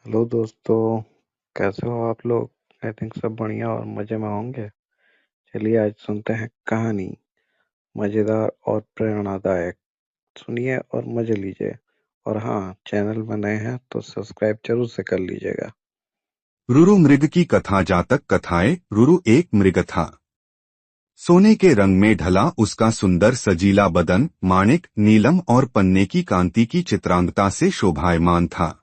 Hello दोस्तों। कैसे हो आप लोग? आई थिंक सब बढ़िया और मज़े में होंगे। चलिए आज सुनते हैं कहानी, मज़ेदार और प्रेरणादायक। सुनिए और मज़े लीजिए। और हाँ, चैनल में नए हैं तो सब्सक्राइब जरूर से कर लीजिएगा। रुरु मृग की कथा। जातक कथाएं। रुरु एक मृग था। सोने के रंग में ढला उसका सुंदर सजीला बदन माणिक, नीलम और पन्ने की कांति की चित्रांगता से शोभायमान था।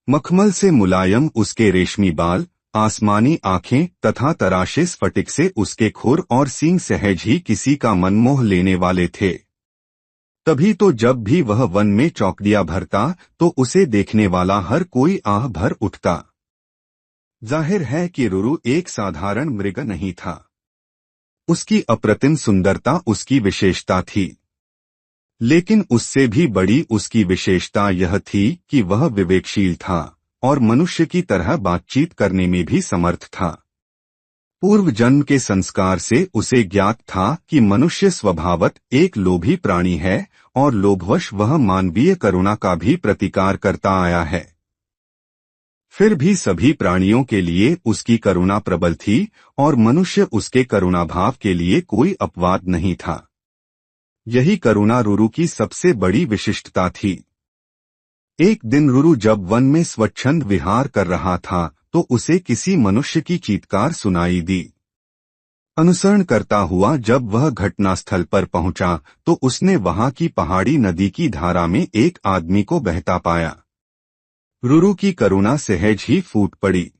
मखमल से मुलायम उसके रेशमी बाल, आसमानी आंखें तथा तराशे स्फटिक से उसके खुर और सींग सहज ही किसी का मन मोह लेने वाले थे। तभी तो जब भी वह वन में चौकड़ियां भरता तो उसे देखने वाला हर कोई आह भर उठता। जाहिर है कि रुरु एक साधारण मृग नहीं था। उसकी अप्रतिम सुंदरता उसकी विशेषता थी। लेकिन उससे भी बड़ी उसकी विशेषता यह थी कि वह विवेकशील था और मनुष्य की तरह बातचीत करने में भी समर्थ था। पूर्व जन्म के संस्कार से उसे ज्ञात था कि मनुष्य स्वभावत एक लोभी प्राणी है और लोभवश वह मानवीय करुणा का भी प्रतिकार करता आया है। फिर भी सभी प्राणियों के लिए उसकी करुणा प्रबल थी और मनुष्य उसके करुणाभाव के लिए कोई अपवाद नहीं था। यही करुणा रुरु की सबसे बड़ी विशिष्टता थी। एक दिन रुरु जब वन में स्वच्छंद विहार कर रहा था तो उसे किसी मनुष्य की चीत्कार सुनाई दी। अनुसरण करता हुआ जब वह घटनास्थल पर पहुंचा तो उसने वहां की पहाड़ी नदी की धारा में एक आदमी को बहता पाया। रुरु की करुणा सहज ही फूट पड़ी।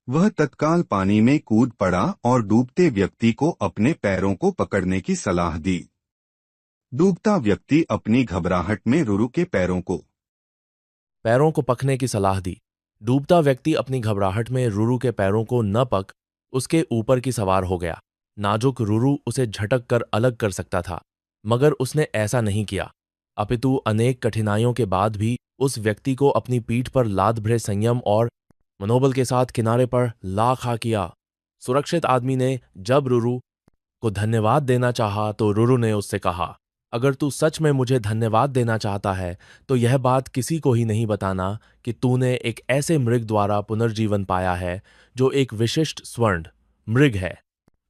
वह तत्काल पानी में कूद पड़ा और डूबते व्यक्ति को अपने पैरों को पकड़ने की सलाह दी। डूबता व्यक्ति अपनी घबराहट में रुरु के पैरों को पकने की सलाह दी। डूबता व्यक्ति अपनी घबराहट में रुरु के पैरों को न पक उसके ऊपर की सवार हो गया। नाजुक रुरु उसे झटक कर अलग कर सकता था, मगर उसने ऐसा नहीं किया। अपितु अनेक कठिनाइयों के बाद भी उस व्यक्ति को अपनी पीठ पर लाद भरे संयम और मनोबल के साथ किनारे पर ला खा किया। सुरक्षित आदमी ने जब रुरु को धन्यवाद देना चाहा तो रुरु ने उससे कहा, अगर तू सच में मुझे धन्यवाद देना चाहता है तो यह बात किसी को ही नहीं बताना कि तूने एक ऐसे मृग द्वारा पुनर्जीवन पाया है जो एक विशिष्ट स्वर्ण मृग है,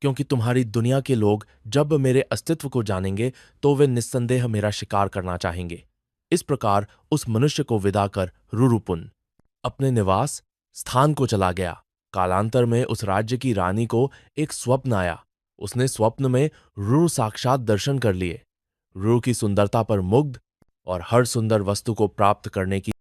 क्योंकि तुम्हारी दुनिया के लोग जब मेरे अस्तित्व को जानेंगे तो वे निस्संदेह मेरा शिकार करना चाहेंगे। इस प्रकार उस मनुष्य को विदा कर रुरुपुन अपने निवास स्थान को चला गया। कालांतर में उस राज्य की रानी को एक स्वप्न आया। उसने स्वप्न में रुरु साक्षात दर्शन कर लिए। रुरु की सुंदरता पर मुग्ध और हर सुंदर वस्तु को प्राप्त करने की